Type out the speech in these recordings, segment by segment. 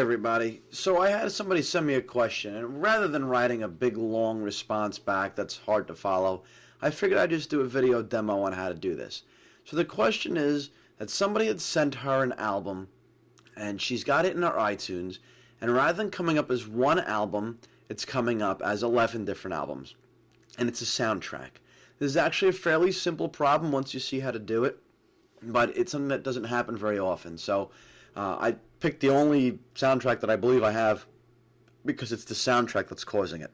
everybody. So I had somebody send me a question, and rather than writing a big long response back that's hard to follow, I figured I'd just do a video demo on how to do this. So the question is that somebody had sent her an album, and she's got it in her iTunes, and rather than coming up as one album, it's coming up as 11 different albums, and it's a soundtrack. This is actually a fairly simple problem once you see how to do it, but it's something that doesn't happen very often. So I picked the only soundtrack that I believe I have because it's the soundtrack that's causing it.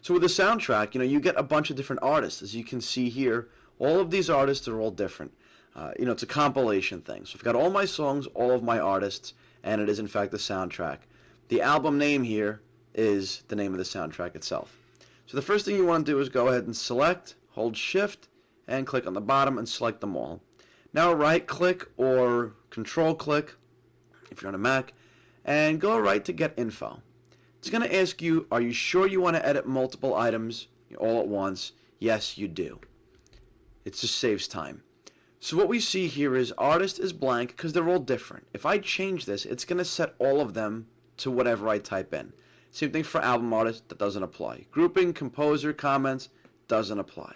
So with the soundtrack, you get a bunch of different artists. As you can see here, all of these artists are all different. It's a compilation thing. So I've got all my songs, all of my artists, and it is in fact the soundtrack. The album name here is the name of the soundtrack itself. So the first thing you want to do is go ahead and select, hold Shift, and click on the bottom and select them all. Now right click or control click if you're on a Mac, and go right to Get Info. It's going to ask you, are you sure you want to edit multiple items all at once? Yes, you do. It just saves time. So what we see here is artist is blank because they're all different. If I change this, it's going to set all of them to whatever I type in. Same thing for album artist, that doesn't apply. Grouping, composer, comments, doesn't apply.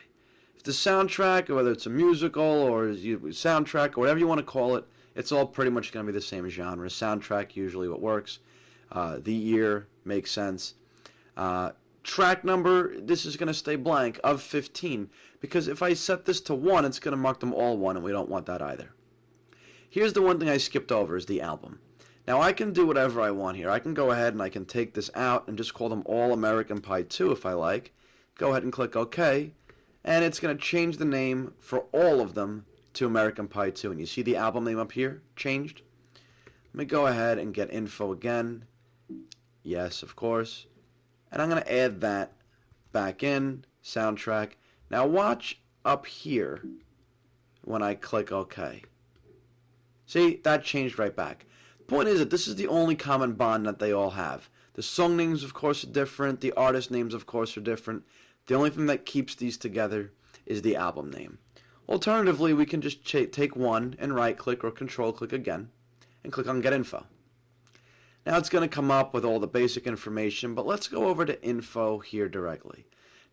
If the soundtrack, whether it's a musical or a soundtrack or whatever you want to call it, it's all pretty much going to be the same genre. Soundtrack, usually what works. The year makes sense. Track number, this is going to stay blank, of 15. Because if I set this to 1, it's going to mark them all 1, and we don't want that either. Here's the one thing I skipped over, is the album. Now I can do whatever I want here. I can go ahead and I can take this out and just call them All American Pie 2 if I like. Go ahead and click OK. And it's going to change the name for all of them to American Pie 2. And you see the album name up here changed? Let me go ahead and get info again. Yes, of course. And I'm going to add that back in, soundtrack. Now watch up here when I click OK. See, that changed right back. The point is that this is the only common bond that they all have. The song names, of course, are different. The artist names, of course, are different. The only thing that keeps these together is the album name. Alternatively, we can just take one and right-click or control-click again and click on Get Info. Now it's going to come up with all the basic information, but let's go over to Info here directly.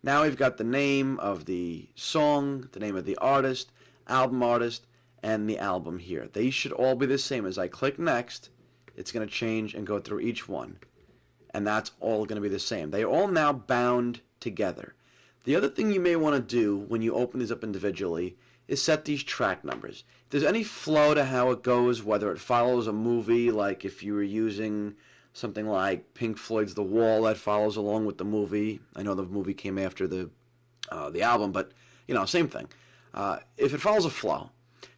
Now we've got the name of the song, the name of the artist, artist, and the album here. They should all be the same. As I click Next, it's going to change and go through each one. And that's all going to be the same. They are all now bound together. The other thing you may want to do when you open these up individually is set these track numbers. If there's any flow to how it goes, whether it follows a movie, like if you were using something like Pink Floyd's The Wall that follows along with the movie. I know the movie came after the album, but same thing. If it follows a flow,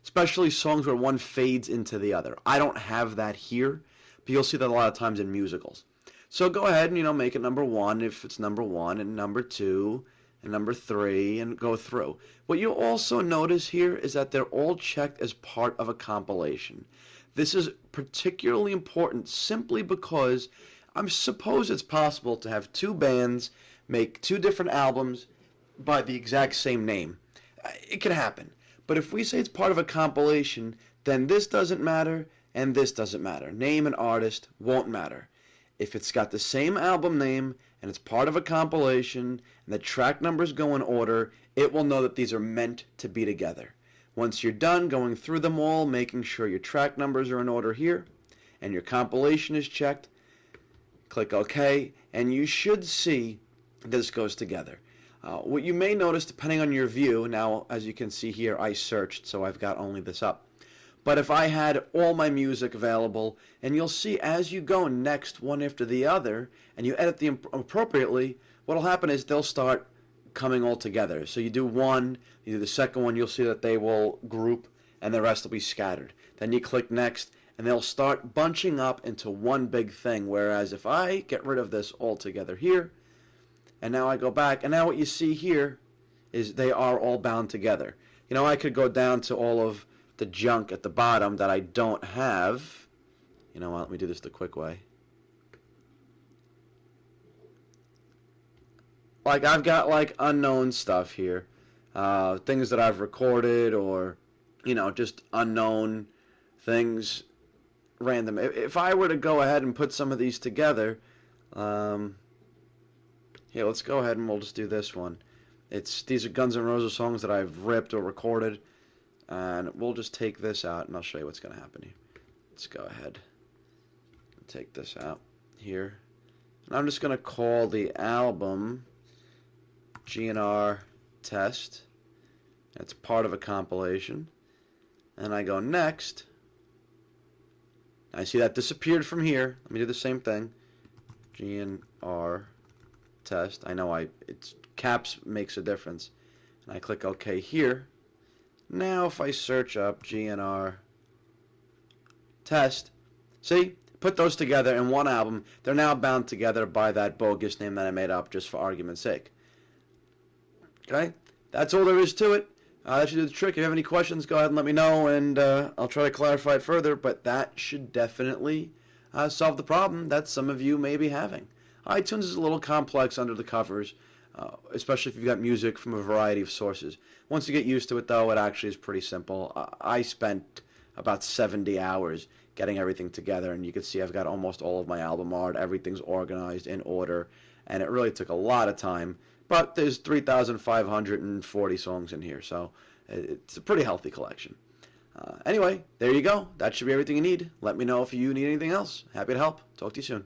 especially songs where one fades into the other. I don't have that here, but you'll see that a lot of times in musicals. So go ahead and make it number 1 if it's number 1, and number 2, and number 3, and go through. What you'll also notice here is that they're all checked as part of a compilation. This is particularly important simply because I suppose it's possible to have 2 bands make 2 different albums by the exact same name. It can happen. But if we say it's part of a compilation, then this doesn't matter and this doesn't matter. Name and artist won't matter. If it's got the same album name and it's part of a compilation and the track numbers go in order, it will know that these are meant to be together. Once you're done going through them all, making sure your track numbers are in order here and your compilation is checked, click OK, and you should see this goes together. What you may notice, depending on your view, now as you can see here, I searched, so I've got only this up. But if I had all my music available, and you'll see as you go next one after the other, and you edit them appropriately, what will happen is they'll start coming all together. So you do one, you do the second one, you'll see that they will group, and the rest will be scattered. Then you click next, and they'll start bunching up into one big thing, whereas if I get rid of this all together here, and now I go back, and now what you see here is they are all bound together. I could go down to all of the junk at the bottom that I don't have. You know what, let me do this the quick way. Like I've got like unknown stuff here. Things that I've recorded or, just unknown things random. If I were to go ahead and put some of these together, here, let's go ahead and we'll just do this one. These are Guns N' Roses songs that I've ripped or recorded, and we'll just take this out, and I'll show you what's going to happen here. Let's go ahead and take this out here. And I'm just going to call the album GNR Test. That's part of a compilation. And I go next. I see that disappeared from here. Let me do the same thing. GNR Test. I know it's caps makes a difference. And I click OK here. Now if I search up GNR Test, see, put those together in one album. They're now bound together by that bogus name that I made up just for argument's sake. Okay, that's all there is to it. That should do the trick. If you have any questions, go ahead and let me know, and I'll try to clarify it further, but that should definitely solve the problem that some of you may be having. iTunes is a little complex under the covers, especially if you've got music from a variety of sources. Once you get used to it, though, it actually is pretty simple. I spent about 70 hours getting everything together, and you can see I've got almost all of my album art. Everything's organized in order, and it really took a lot of time. But there's 3,540 songs in here, so it's a pretty healthy collection. Anyway, there you go. That should be everything you need. Let me know if you need anything else. Happy to help. Talk to you soon.